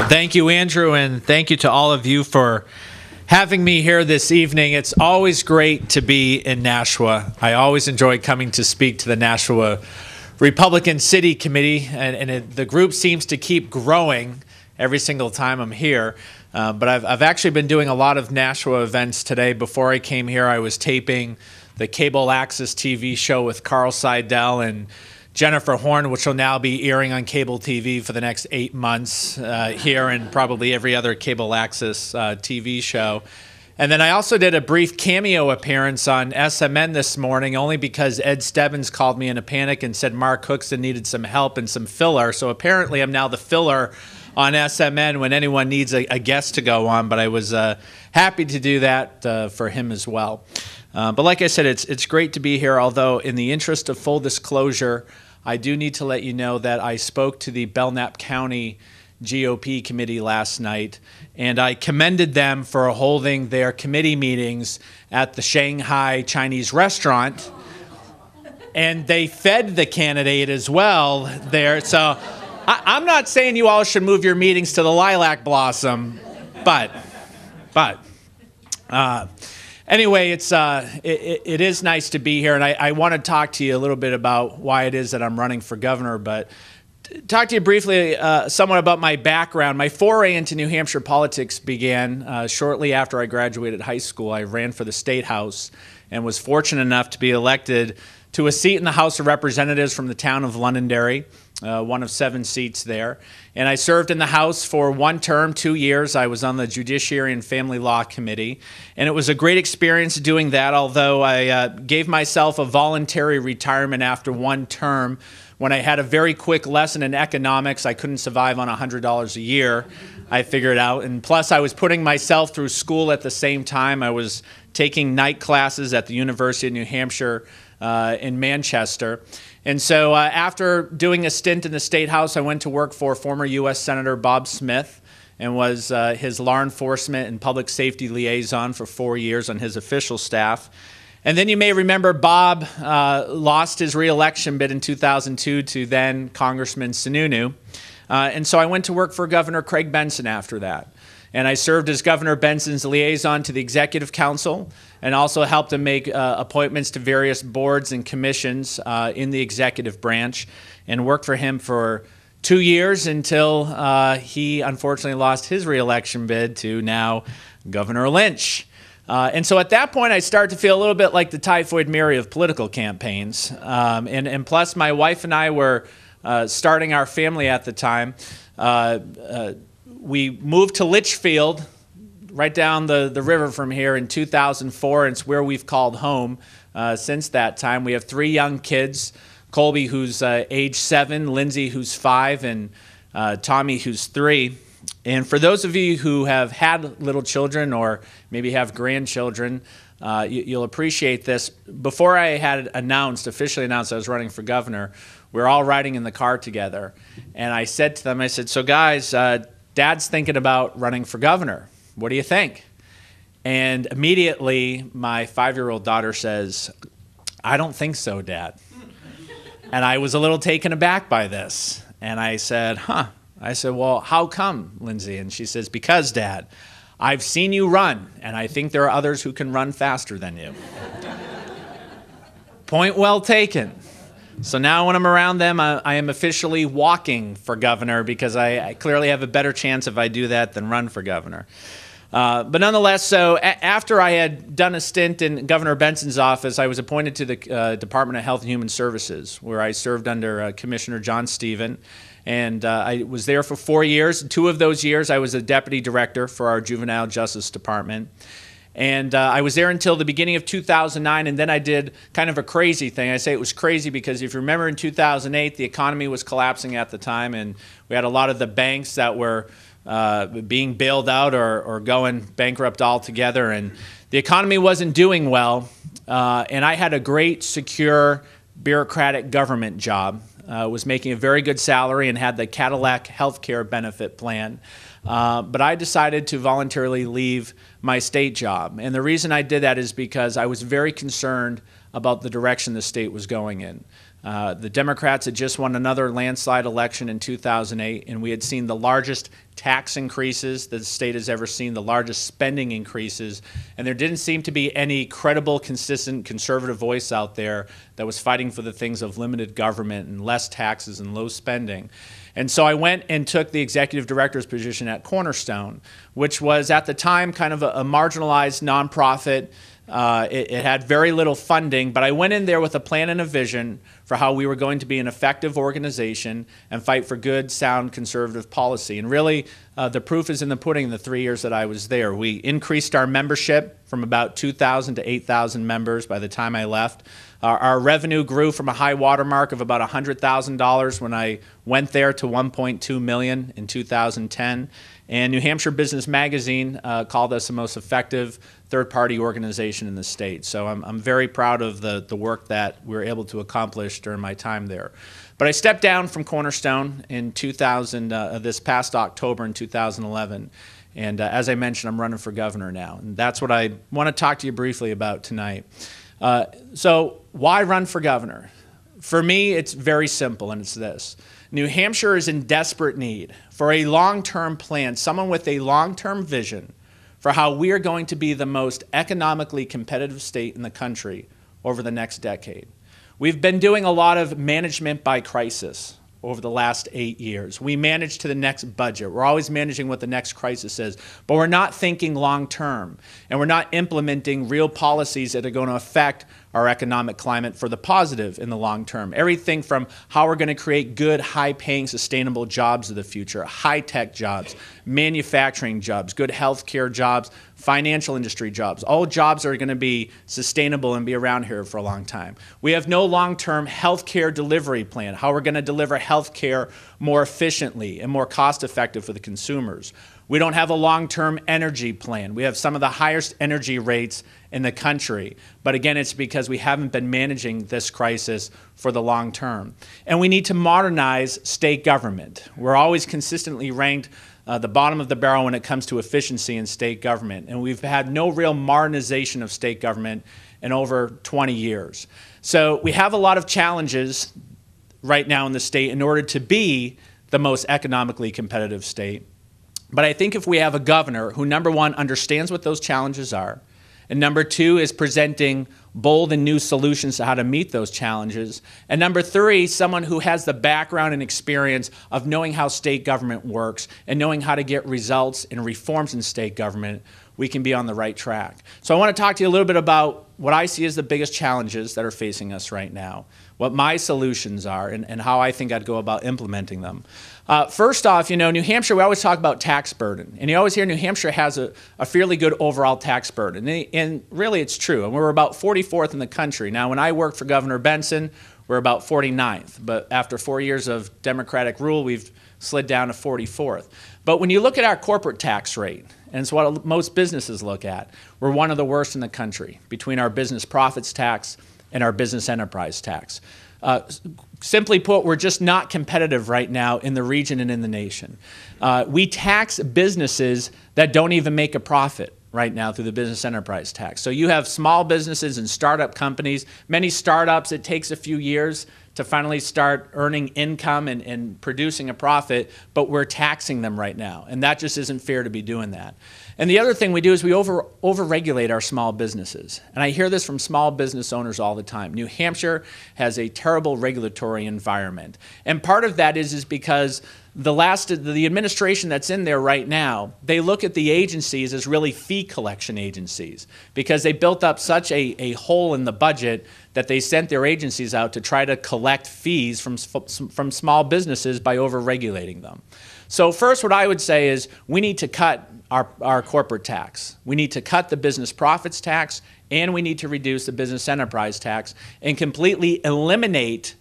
Thank you, Andrew, and thank you to all of you for having me here this evening. It's always great to be in Nashua. I always enjoy coming to speak to the Nashua Republican City Committee, and the group seems to keep growing every single time I'm here. But I've actually been doing a lot of Nashua events today. Before I came here, I was taping the Cable Access TV show with Carl Seidel and Jennifer Horn, which will now be airing on cable TV for the next 8 months here and probably every other Cable Access TV show. And then I also did a brief cameo appearance on SMN this morning, only because Ed Stebbins called me in a panic and said Mark Hookson needed some help and some filler. So apparently I'm now the filler on SMN when anyone needs a guest to go on, but I was happy to do that for him as well. But like I said, it's great to be here, although in the interest of full disclosure, I do need to let you know that I spoke to the Belknap County GOP committee last night, and I commended them for holding their committee meetings at the Shanghai Chinese restaurant, and they fed the candidate as well there. So I'm not saying you all should move your meetings to the Lilac Blossom, but anyway, it is nice to be here, and I want to talk to you a little bit about why it is that I'm running for governor, but talk to you briefly somewhat about my background. My foray into New Hampshire politics began shortly after I graduated high school. I ran for the State House and was fortunate enough to be elected to a seat in the House of Representatives from the town of Londonderry, one of 7 seats there. And I served in the House for 1 term, 2 years. I was on the Judiciary and Family Law Committee. And it was a great experience doing that, although I gave myself a voluntary retirement after 1 term when I had a very quick lesson in economics. I couldn't survive on $100 a year, I figured out. And plus, I was putting myself through school at the same time. I was taking night classes at the University of New Hampshire in Manchester. And so after doing a stint in the State House, I went to work for former U.S. Senator Bob Smith and was his law enforcement and public safety liaison for 4 years on his official staff. And then you may remember Bob lost his re-election bid in 2002 to then Congressman Sununu. And so I went to work for Governor Craig Benson after that. And I served as Governor Benson's liaison to the Executive Council and also helped him make appointments to various boards and commissions in the executive branch, and worked for him for 2 years until he unfortunately lost his re-election bid to now Governor Lynch. And so at that point, I started to feel a little bit like the Typhoid Mary of political campaigns. And plus, my wife and I were starting our family at the time. We moved to Litchfield, right down the river from here, in 2004, and it's where we've called home since that time. We have 3 young kids, Colby, who's age 7, Lindsay, who's 5, and Tommy, who's 3. And for those of you who have had little children or maybe have grandchildren, you'll appreciate this. Before I had officially announced I was running for governor, we were all riding in the car together. And I said to them, I said, so guys, Dad's thinking about running for governor. What do you think? And immediately my 5-year-old daughter says, I don't think so, Dad. And I was a little taken aback by this. And I said, I said, well, how come, Lindsay? And she says, because, Dad, I've seen you run, and I think there are others who can run faster than you. Point well taken. So now when I'm around them, I am officially walking for governor, because I clearly have a better chance if I do that than run for governor. But nonetheless, so after I had done a stint in Governor Benson's office, I was appointed to the Department of Health and Human Services, where I served under Commissioner John Stephen. And I was there for 4 years. 2 of those years, I was a deputy director for our Juvenile Justice Department. And I was there until the beginning of 2009, and then I did kind of a crazy thing. I say it was crazy because if you remember in 2008, the economy was collapsing at the time, and we had a lot of the banks that were being bailed out or going bankrupt altogether, and the economy wasn't doing well. And I had a great, secure, bureaucratic government job. Was making a very good salary and had the Cadillac healthcare benefit plan. But I decided to voluntarily leave my state job. And the reason I did that is because I was very concerned about the direction the state was going in. The Democrats had just won another landslide election in 2008, and we had seen the largest tax increases that the state has ever seen, the largest spending increases, and there didn't seem to be any credible, consistent conservative voice out there that was fighting for the things of limited government and less taxes and low spending. And so I went and took the executive director's position at Cornerstone, which was at the time kind of a marginalized nonprofit. It had very little funding, but I went in there with a plan and a vision for how we were going to be an effective organization and fight for good, sound, conservative policy. And really, the proof is in the pudding in the 3 years that I was there. We increased our membership from about 2,000 to 8,000 members by the time I left. Our revenue grew from a high watermark of about $100,000 when I went there to $1.2 million in 2010. And New Hampshire Business Magazine called us the most effective third-party organization in the state. So I'm very proud of the work that we were able to accomplish during my time there. But I stepped down from Cornerstone in this past October in 2011. And as I mentioned, I'm running for governor now. And that's what I want to talk to you briefly about tonight. So why run for governor? For me, it's very simple, and it's this. New Hampshire is in desperate need for a long-term plan, someone with a long-term vision for how we are going to be the most economically competitive state in the country over the next decade. We've been doing a lot of management by crisis over the last 8 years. We manage to the next budget. We're always managing what the next crisis is, but we're not thinking long-term, and we're not implementing real policies that are going to affect our economic climate for the positive in the long term. Everything from how we're going to create good, high-paying, sustainable jobs of the future, high-tech jobs, manufacturing jobs, good healthcare jobs, financial industry jobs. All jobs are going to be sustainable and be around here for a long time. We have no long-term healthcare delivery plan, how we're going to deliver healthcare more efficiently and more cost-effective for the consumers. We don't have a long-term energy plan. We have some of the highest energy rates in the country. But again, it's because we haven't been managing this crisis for the long term. And we need to modernize state government. We're always consistently ranked the bottom of the barrel when it comes to efficiency in state government. And we've had no real modernization of state government in over 20 years. So we have a lot of challenges right now in the state in order to be the most economically competitive state. But I think if we have a governor who, number one, understands what those challenges are, and number two, is presenting bold and new solutions to how to meet those challenges, and number three, someone who has the background and experience of knowing how state government works and knowing how to get results and reforms in state government, we can be on the right track. So I want to talk to you a little bit about what I see as the biggest challenges that are facing us right now, what my solutions are, and how I think I'd go about implementing them. First off, you know, New Hampshire, we always talk about tax burden. And you always hear New Hampshire has a fairly good overall tax burden. And really, it's true. And we're about 44th in the country. Now, when I worked for Governor Benson, we're about 49th. But after 4 years of Democratic rule, we've slid down to 44th. But when you look at our corporate tax rate, and it's what most businesses look at, we're one of the worst in the country between our business profits tax and our business enterprise tax. Simply put, we're just not competitive right now in the region and in the nation. We tax businesses that don't even make a profit right now through the business enterprise tax. So you have small businesses and startup companies. Many startups, it takes a few years to finally start earning income and producing a profit, but we're taxing them right now. And that just isn't fair to be doing that. And the other thing we do is we over-regulate our small businesses. And I hear this from small business owners all the time. New Hampshire has a terrible regulatory environment. And part of that is because the administration that's in there right now, they look at the agencies as really fee collection agencies because they built up such a hole in the budget that they sent their agencies out to try to collect fees from small businesses by over-regulating them. So first, what I would say is we need to cut our corporate tax. We need to cut the business profits tax, and we need to reduce the business enterprise tax and completely eliminate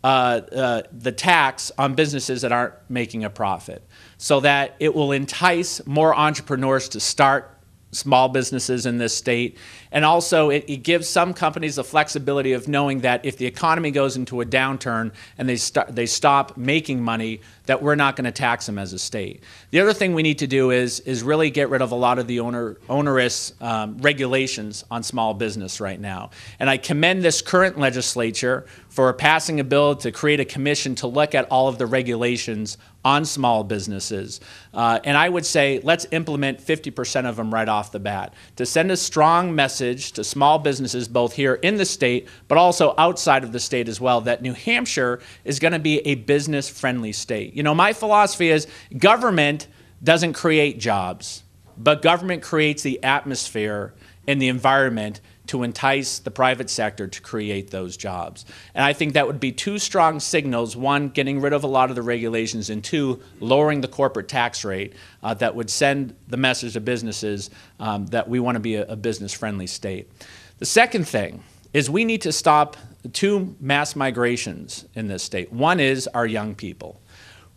the tax on businesses that aren't making a profit so that it will entice more entrepreneurs to start small businesses in this state. And also it gives some companies the flexibility of knowing that if the economy goes into a downturn and they stop making money, that we're not going to tax them as a state. The other thing we need to do is really get rid of a lot of the onerous regulations on small business right now. And I commend this current legislature for passing a bill to create a commission to look at all of the regulations on small businesses. And I would say let's implement 50% of them right off the bat to send a strong message to small businesses both here in the state but also outside of the state as well that New Hampshire is going to be a business-friendly state. You know, my philosophy is government doesn't create jobs, but government creates the atmosphere and the environment to entice the private sector to create those jobs. And I think that would be two strong signals: one, getting rid of a lot of the regulations, and two, lowering the corporate tax rate that would send the message to businesses that we want to be a business-friendly state. The second thing is we need to stop two mass migrations in this state. One is our young people.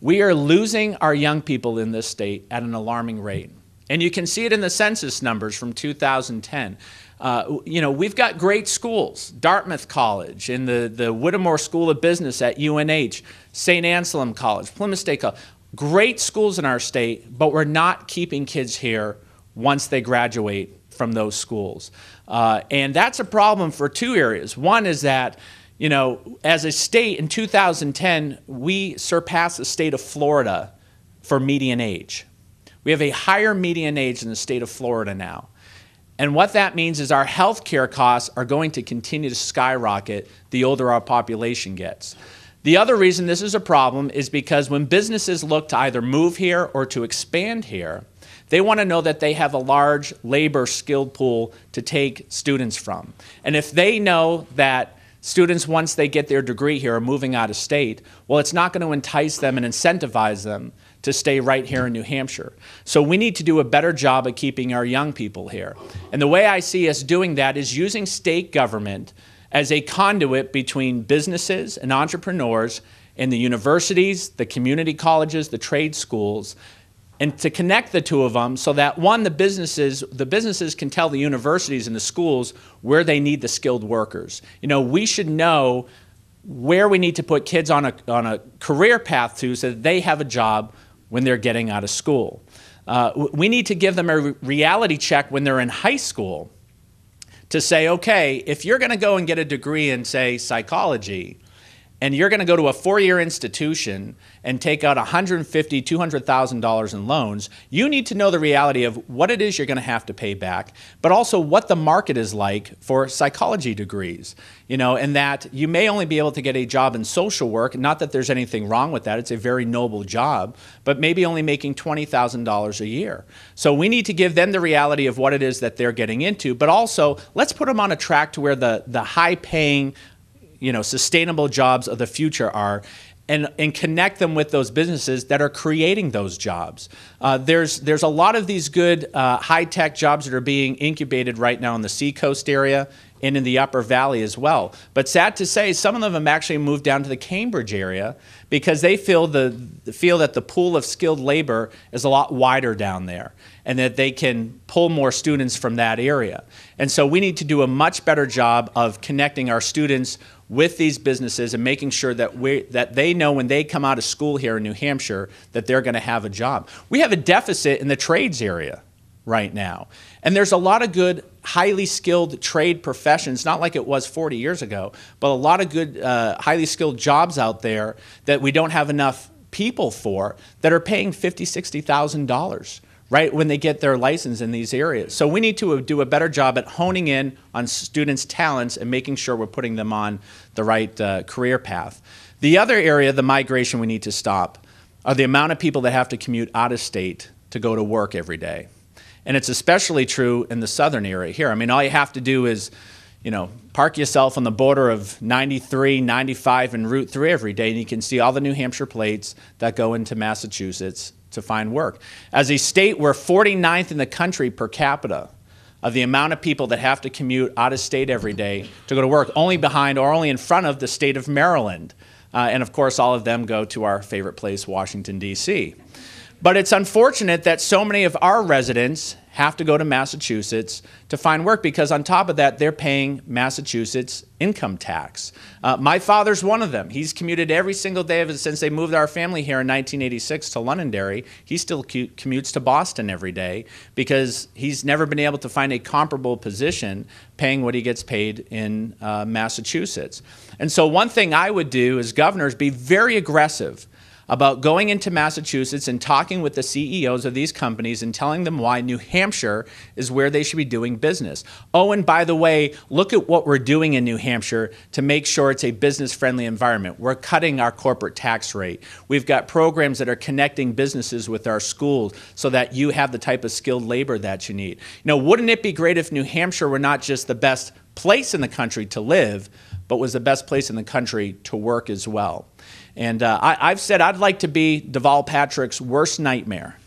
We are losing our young people in this state at an alarming rate. And you can see it in the census numbers from 2010. You know, we've got great schools, Dartmouth College, and the Whittemore School of Business at UNH, St. Anselm College, Plymouth State College. Great schools in our state, but we're not keeping kids here once they graduate from those schools. And that's a problem for two areas. One is that, you know, as a state in 2010, we surpassed the state of Florida for median age. We have a higher median age in the state of Florida now. And what that means is our health care costs are going to continue to skyrocket the older our population gets. The other reason this is a problem is because when businesses look to either move here or to expand here, they want to know that they have a large labor skilled pool to take students from. And if they know that students, once they get their degree here, are moving out of state, well, it's not going to entice them and incentivize them to stay right here in New Hampshire. So we need to do a better job of keeping our young people here. And the way I see us doing that is using state government as a conduit between businesses and entrepreneurs and the universities, the community colleges, the trade schools, and to connect the two of them so that, one, the businesses can tell the universities and the schools where they need the skilled workers. You know, we should know where we need to put kids on a career path to so that they have a job when they're getting out of school. We need to give them a reality check when they're in high school to say, okay, if you're going to go and get a degree in, say, psychology, and you're going to go to a four-year institution and take out $150,000, $200,000 in loans, you need to know the reality of what it is you're going to have to pay back, but also what the market is like for psychology degrees. You know, and that you may only be able to get a job in social work, not that there's anything wrong with that, it's a very noble job, but maybe only making $20,000 a year. So we need to give them the reality of what it is that they're getting into, but also let's put them on a track to where the high-paying, you know, sustainable jobs of the future are, and connect them with those businesses that are creating those jobs. There's a lot of these good high-tech jobs that are being incubated right now in the Seacoast area and in the Upper Valley as well. But sad to say, some of them actually moved down to the Cambridge area because they feel that the pool of skilled labor is a lot wider down there and that they can pull more students from that area. And so we need to do a much better job of connecting our students with these businesses and making sure that they know when they come out of school here in New Hampshire that they're going to have a job. We have a deficit in the trades area right now. And there's a lot of good, highly skilled trade professions, not like it was 40 years ago, but a lot of good, highly skilled jobs out there that we don't have enough people for that are paying $50,000, $60,000. Right when they get their license in these areas. So we need to do a better job at honing in on students' talents and making sure we're putting them on the right career path. The other area, the migration we need to stop, are the amount of people that have to commute out of state to go to work every day. And it's especially true in the southern area here. I mean, all you have to do is, you know, park yourself on the border of 93, 95, and Route 3 every day, and you can see all the New Hampshire plates that go into Massachusetts to find work. As a state, we're 49th in the country per capita of the amount of people that have to commute out of state every day to go to work, only behind or only in front of the state of Maryland. And of course, all of them go to our favorite place, Washington, D.C. But it's unfortunate that so many of our residents have to go to Massachusetts to find work because on top of that, they're paying Massachusetts income tax. My father's one of them. He's commuted every single day since they moved our family here in 1986 to Londonderry. He still commutes to Boston every day because he's never been able to find a comparable position paying what he gets paid in Massachusetts. And so one thing I would do as governor is be very aggressive about going into Massachusetts and talking with the CEOs of these companies and telling them why New Hampshire is where they should be doing business. Oh, and by the way, look at what we're doing in New Hampshire to make sure it's a business-friendly environment. We're cutting our corporate tax rate. We've got programs that are connecting businesses with our schools so that you have the type of skilled labor that you need. You know, wouldn't it be great if New Hampshire were not just the best place in the country to live, but was the best place in the country to work as well? And I've said I'd like to be Deval Patrick's worst nightmare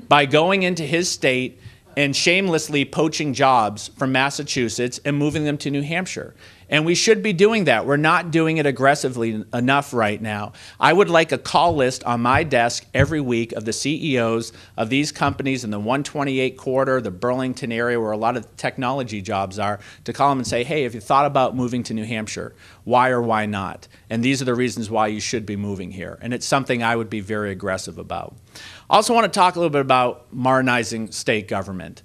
by going into his state and shamelessly poaching jobs from Massachusetts and moving them to New Hampshire. And we should be doing that. We're not doing it aggressively enough right now. I would like a call list on my desk every week of the CEOs of these companies in the 128 corridor, the Burlington area where a lot of technology jobs are, to call them and say, hey, have you thought about moving to New Hampshire? Why or why not? And these are the reasons why you should be moving here. And it's something I would be very aggressive about. I also want to talk a little bit about modernizing state government.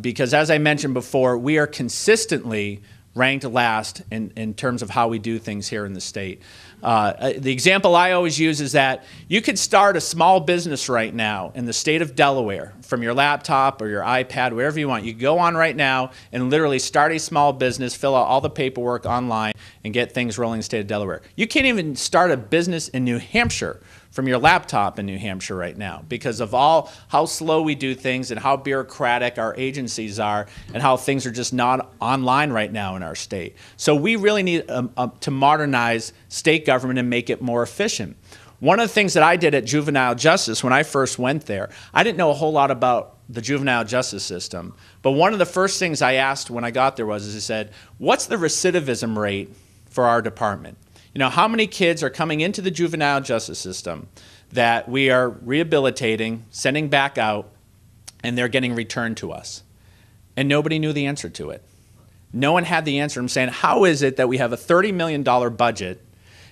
Because as I mentioned before, we are consistently ranked last in terms of how we do things here in the state. The example I always use is that you could start a small business right now in the state of Delaware from your laptop or your iPad, wherever you want. You go on right now and literally start a small business, fill out all the paperwork online, and get things rolling in the state of Delaware. You can't even start a business in New Hampshire from your laptop in New Hampshire right now because of how slow we do things and how bureaucratic our agencies are and how things are just not online right now in our state. So we really need to modernize state government and make it more efficient. One of the things that I did at juvenile justice when I first went there, I didn't know a whole lot about the juvenile justice system, but one of the first things I asked when I got there was, I said, what's the recidivism rate for our department? You know, how many kids are coming into the juvenile justice system that we are rehabilitating, sending back out, and they're getting returned to us? And nobody knew the answer to it. No one had the answer. I'm saying, how is it that we have a $30 million budget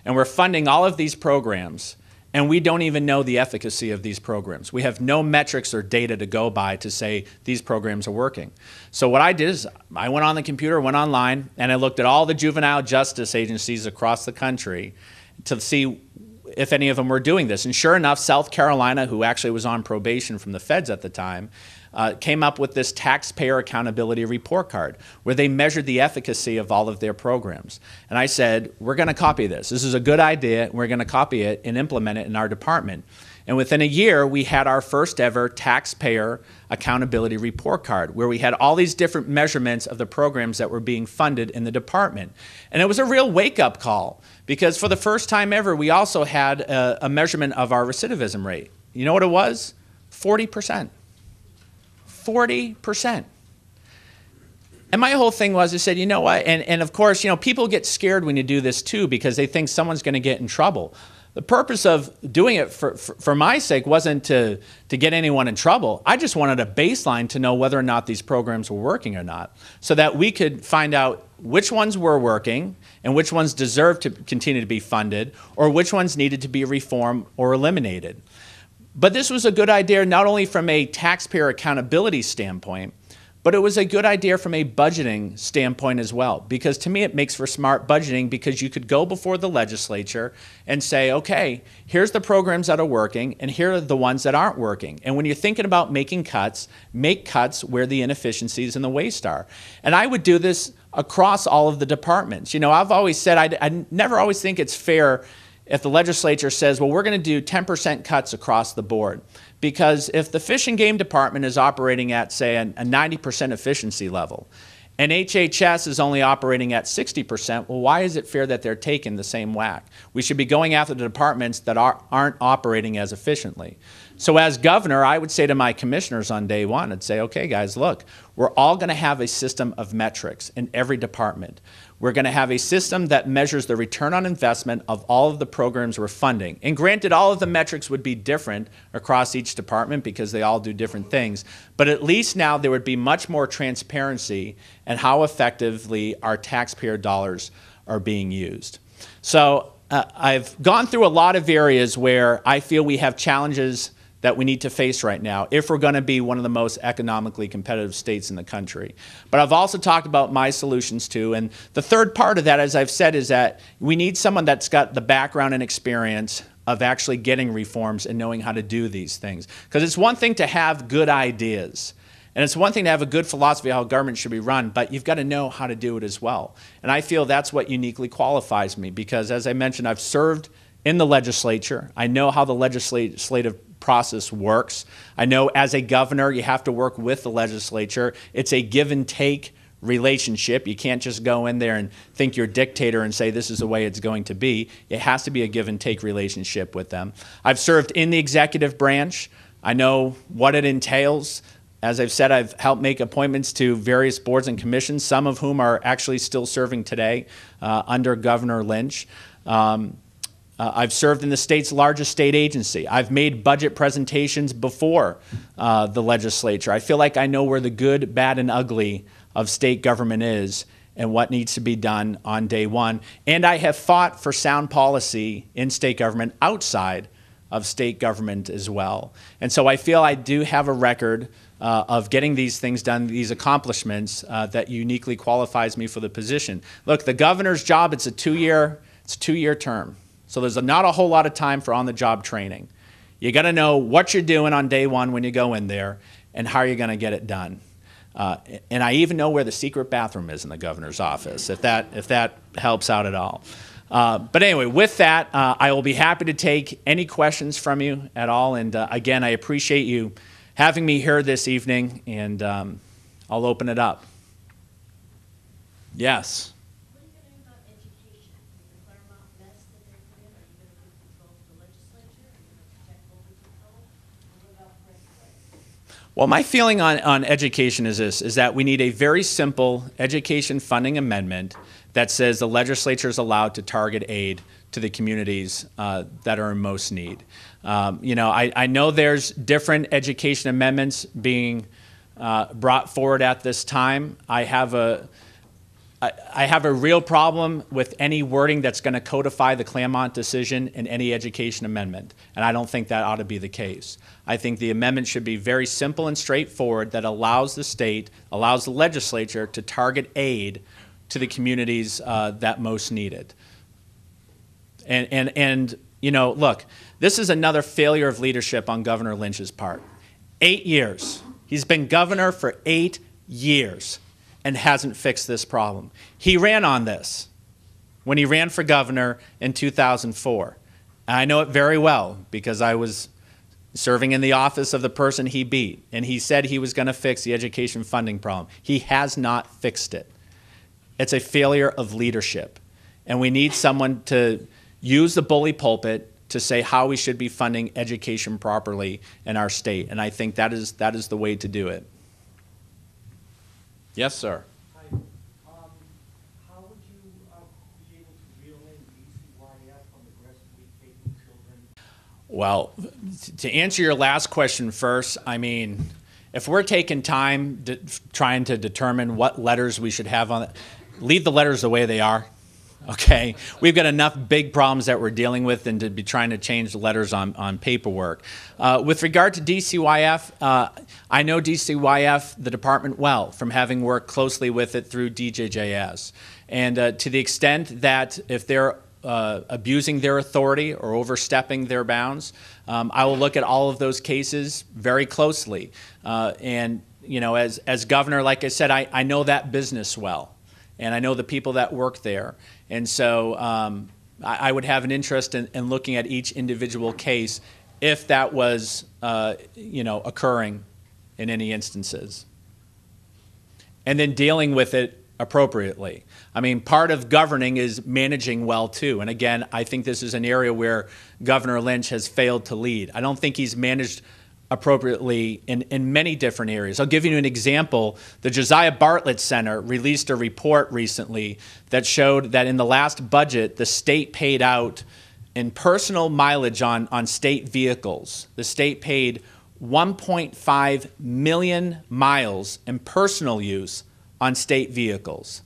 and we're funding all of these programs and we don't even know the efficacy of these programs? We have no metrics or data to go by to say these programs are working. So what I did is I went on the computer, went online, and I looked at all the juvenile justice agencies across the country to see if any of them were doing this. And sure enough, South Carolina, who actually was on probation from the feds at the time, came up with this taxpayer accountability report card where they measured the efficacy of all of their programs. And I said, we're going to copy this. This is a good idea. We're going to copy it and implement it in our department. And within a year, we had our first ever taxpayer accountability report card where we had all these different measurements of the programs that were being funded in the department. And it was a real wake-up call because for the first time ever, we also had a measurement of our recidivism rate. You know what it was? 40%. 40%. And my whole thing was, I said, you know what? And of course, you know, people get scared when you do this too because they think someone's going to get in trouble. The purpose of doing it for my sake wasn't to get anyone in trouble. I just wanted a baseline to know whether or not these programs were working or not so that we could find out which ones were working and which ones deserved to continue to be funded or which ones needed to be reformed or eliminated. But this was a good idea not only from a taxpayer accountability standpoint, but it was a good idea from a budgeting standpoint as well. Because to me, it makes for smart budgeting because you could go before the legislature and say, okay, here's the programs that are working and here are the ones that aren't working. And when you're thinking about making cuts, make cuts where the inefficiencies and the waste are. And I would do this across all of the departments. You know, I've always said I never always think it's fair if the legislature says, well, we're going to do 10% cuts across the board. Because if the Fish and Game Department is operating at, say, a 90% efficiency level, and HHS is only operating at 60%, well, why is it fair that they're taking the same whack? We should be going after the departments that aren't operating as efficiently. So as governor, I would say to my commissioners on day one, I'd say, okay, guys, look, we're all going to have a system of metrics in every department. We're going to have a system that measures the return on investment of all of the programs we're funding. And granted, all of the metrics would be different across each department because they all do different things. But at least now there would be much more transparency in how effectively our taxpayer dollars are being used. So I've gone through a lot of areas where I feel we have challenges that we need to face right now if we're going to be one of the most economically competitive states in the country. But I've also talked about my solutions too, and the third part of that, as I've said, is that we need someone that's got the background and experience of actually getting reforms and knowing how to do these things. Because it's one thing to have good ideas, and it's one thing to have a good philosophy of how government should be run, but you've got to know how to do it as well. And I feel that's what uniquely qualifies me because, as I mentioned, I've served in the legislature. I know how the legislative process works. I know as a governor, you have to work with the legislature. It's a give and take relationship. You can't just go in there and think you're a dictator and say this is the way it's going to be. It has to be a give and take relationship with them. I've served in the executive branch. I know what it entails. As I've said, I've helped make appointments to various boards and commissions, some of whom are actually still serving today under Governor Lynch. I've served in the state's largest state agency. I've made budget presentations before the legislature. I feel like I know where the good, bad, and ugly of state government is and what needs to be done on day one. And I have fought for sound policy in state government outside of state government as well. And so I feel I do have a record of getting these things done, these accomplishments that uniquely qualifies me for the position. Look, the governor's job, it's a two-year term. So there's not a whole lot of time for on-the-job training. You got to know what you're doing on day one when you go in there and how you're going to get it done. And I even know where the secret bathroom is in the governor's office, if that helps out at all. But anyway, with that, I will be happy to take any questions from you at all. And again, I appreciate you having me here this evening, and I'll open it up. Yes. Well, my feeling on education is this, is that we need a very simple education funding amendment that says the legislature is allowed to target aid to the communities that are in most need. I know there's different education amendments being brought forward at this time. I have a real problem with any wording that's going to codify the Claremont decision in any education amendment, and I don't think that ought to be the case. I think the amendment should be very simple and straightforward that allows the state, allows the legislature to target aid to the communities that most need it. And look, this is another failure of leadership on Governor Lynch's part. 8 years. He's been governor for 8 years. And hasn't fixed this problem. He ran on this when he ran for governor in 2004. And I know it very well because I was serving in the office of the person he beat, and he said he was going to fix the education funding problem. He has not fixed it. It's a failure of leadership, and we need someone to use the bully pulpit to say how we should be funding education properly in our state, and I think that is the way to do it. Yes, sir. Hi. How would you be able to reel in DCYF on aggressively taking children? Well, to answer your last question first, I mean, if we're taking time trying to determine what letters we should have on it, leave the letters the way they are. Okay, we've got enough big problems that we're dealing with than to be trying to change the letters on paperwork. With regard to DCYF, I know DCYF, the department, well from having worked closely with it through DJJS. And to the extent that if they're abusing their authority or overstepping their bounds, I will look at all of those cases very closely. And as governor, like I said, I know that business well. And I know the people that work there. And so I would have an interest in looking at each individual case if that was occurring in any instances. And then dealing with it appropriately. I mean, part of governing is managing well too. And again, I think this is an area where Governor Lynch has failed to lead. I don't think he's managed appropriately in many different areas. I'll give you an example. The Josiah Bartlett Center released a report recently that showed that in the last budget, the state paid out in personal mileage on state vehicles. The state paid 1.5 million miles in personal use on state vehicles.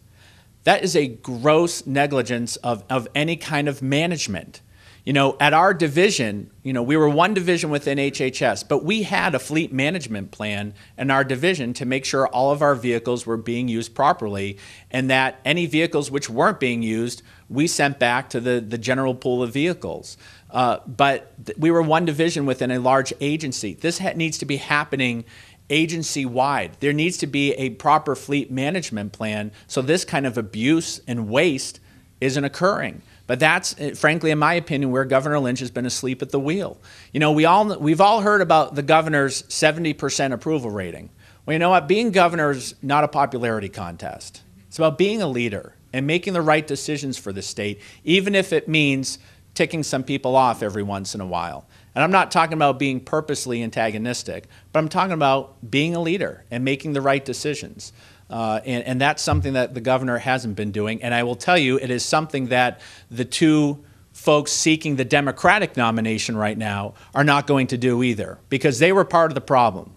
That is a gross negligence of any kind of management. You know, at our division, you know, we were one division within HHS, but we had a fleet management plan in our division to make sure all of our vehicles were being used properly, and that any vehicles which weren't being used, we sent back to the general pool of vehicles. But we were one division within a large agency. This needs to be happening agency-wide. There needs to be a proper fleet management plan so this kind of abuse and waste isn't occurring. But that's, frankly, in my opinion, where Governor Lynch has been asleep at the wheel. You know, we've all heard about the governor's 70% approval rating. Well, you know what? Being governor is not a popularity contest. It's about being a leader and making the right decisions for the state, even if it means ticking some people off every once in a while. And I'm not talking about being purposely antagonistic, but I'm talking about being a leader and making the right decisions. And that's something that the governor hasn't been doing. And I will tell you, it is something that the two folks seeking the Democratic nomination right now are not going to do either, because they were part of the problem.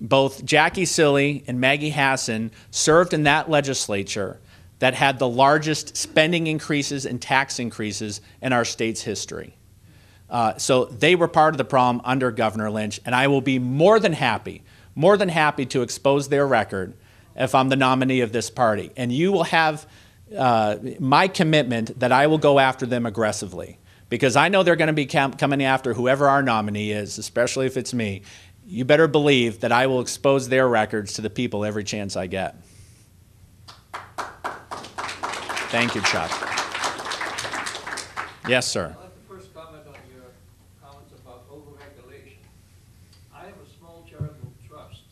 Both Jackie Silly and Maggie Hassan served in that legislature that had the largest spending increases and tax increases in our state's history. So they were part of the problem under Governor Lynch, and I will be more than happy to expose their record if I'm the nominee of this party. And you will have my commitment that I will go after them aggressively, because I know they're going to be coming after whoever our nominee is, especially if it's me. You better believe that I will expose their records to the people every chance I get. Thank you, Chuck. Yes, sir. I'd like to first comment on your comments about overregulation. I have a small charitable trust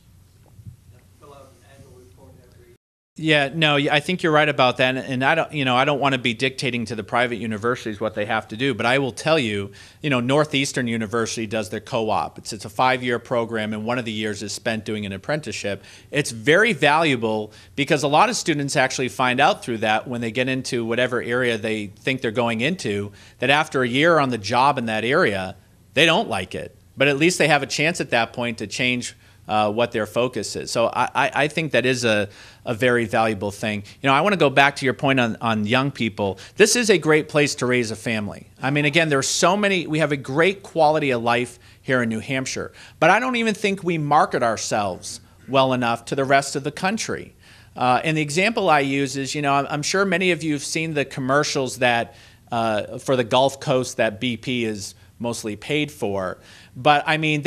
that fill out an annual report every year. Yeah, no, I think you're right about that, and I don't want to be dictating to the private universities what they have to do, but I will tell you, Northeastern University does their co-op. It's a 5-year program, and one of the years is spent doing an apprenticeship. It's very valuable because a lot of students actually find out through that when they get into whatever area they think they're going into, that after a year on the job in that area, they don't like it, but at least they have a chance at that point to change what their focus is. So I think that is a very valuable thing. I want to go back to your point on young people. This is a great place to raise a family. I mean, again, there's so many, we have a great quality of life here in New Hampshire, but I don't even think we market ourselves well enough to the rest of the country. And the example I use is, I'm sure many of you have seen the commercials that for the Gulf Coast that BP is mostly paid for. But I mean,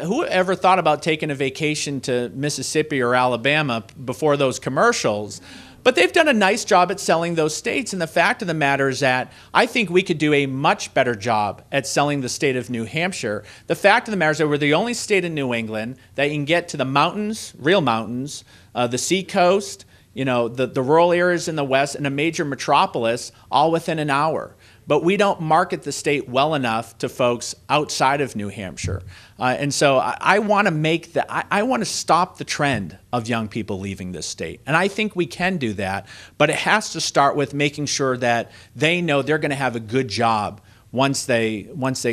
who ever thought about taking a vacation to Mississippi or Alabama before those commercials? But they've done a nice job at selling those states. And the fact of the matter is that I think we could do a much better job at selling the state of New Hampshire. The fact of the matter is that we're the only state in New England that you can get to the mountains, real mountains, the seacoast, the rural areas in the west, and a major metropolis all within an hour. But we don't market the state well enough to folks outside of New Hampshire. And so I want to I want to stop the trend of young people leaving this state. And I think we can do that, but it has to start with making sure that they know they're going to have a good job once they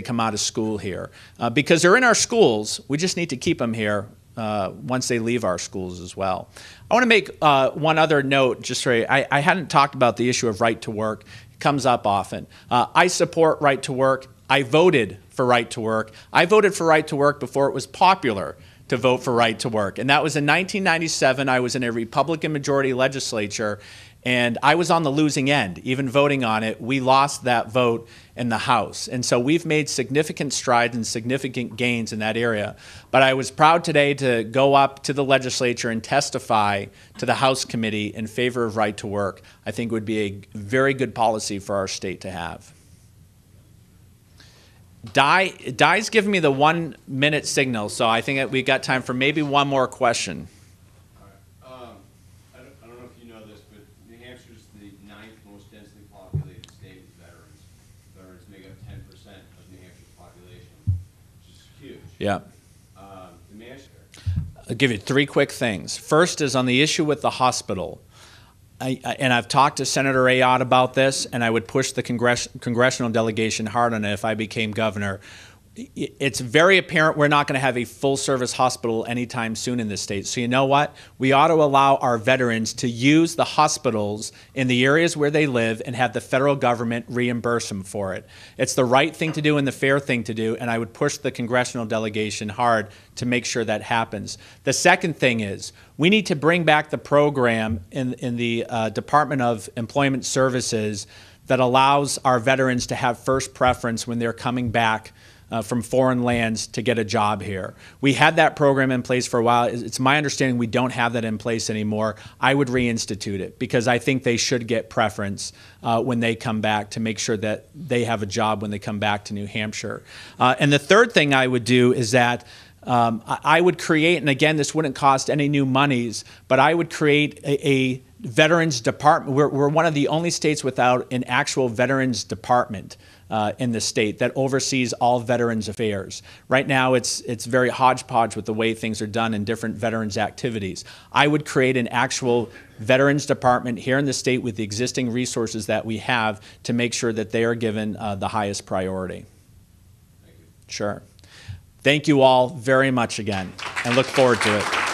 come out of school here. Because they're in our schools, we just need to keep them here once they leave our schools as well. I want to make one other note, just so I hadn't talked about the issue of right to work. Comes up often. I support right to work. I voted for right to work. I voted for right to work before it was popular to vote for right to work. And that was in 1997. I was in a Republican majority legislature, and I was on the losing end. Even voting on it, we lost that vote in the House. And so we've made significant strides and significant gains in that area. But I was proud today to go up to the legislature and testify to the House committee in favor of right to work. I think it would be a very good policy for our state to have. Di's giving me the 1-minute signal, so I think that we got time for maybe one more question. I don't know if you know this, but New Hampshire is the 9th most densely populated state with veterans. Veterans make up 10% of New Hampshire's population, which is huge. Yeah. I'll give you 3 quick things. First is on the issue with the hospital. And I've talked to Senator Ayotte about this, and I would push the congressional delegation hard on it if I became governor. It's very apparent we're not going to have a full-service hospital anytime soon in this state. So you know what? We ought to allow our veterans to use the hospitals in the areas where they live and have the federal government reimburse them for it. It's the right thing to do and the fair thing to do, and I would push the congressional delegation hard to make sure that happens. The second thing is we need to bring back the program in the Department of Employment Services that allows our veterans to have first preference when they're coming back from foreign lands to get a job here. We had that program in place for a while. It's my understanding we don't have that in place anymore. I would reinstitute it because I think they should get preference when they come back to make sure that they have a job when they come back to New Hampshire. And the third thing I would do is that I would create, and again, this wouldn't cost any new monies, but I would create a veterans department. We're one of the only states without an actual veterans department in the state that oversees all veterans affairs. Right now, it's very hodgepodge with the way things are done in different veterans activities. I would create an actual veterans department here in the state with the existing resources that we have to make sure that they are given the highest priority. Thank you. Sure. Thank you all very much again, and look forward to it.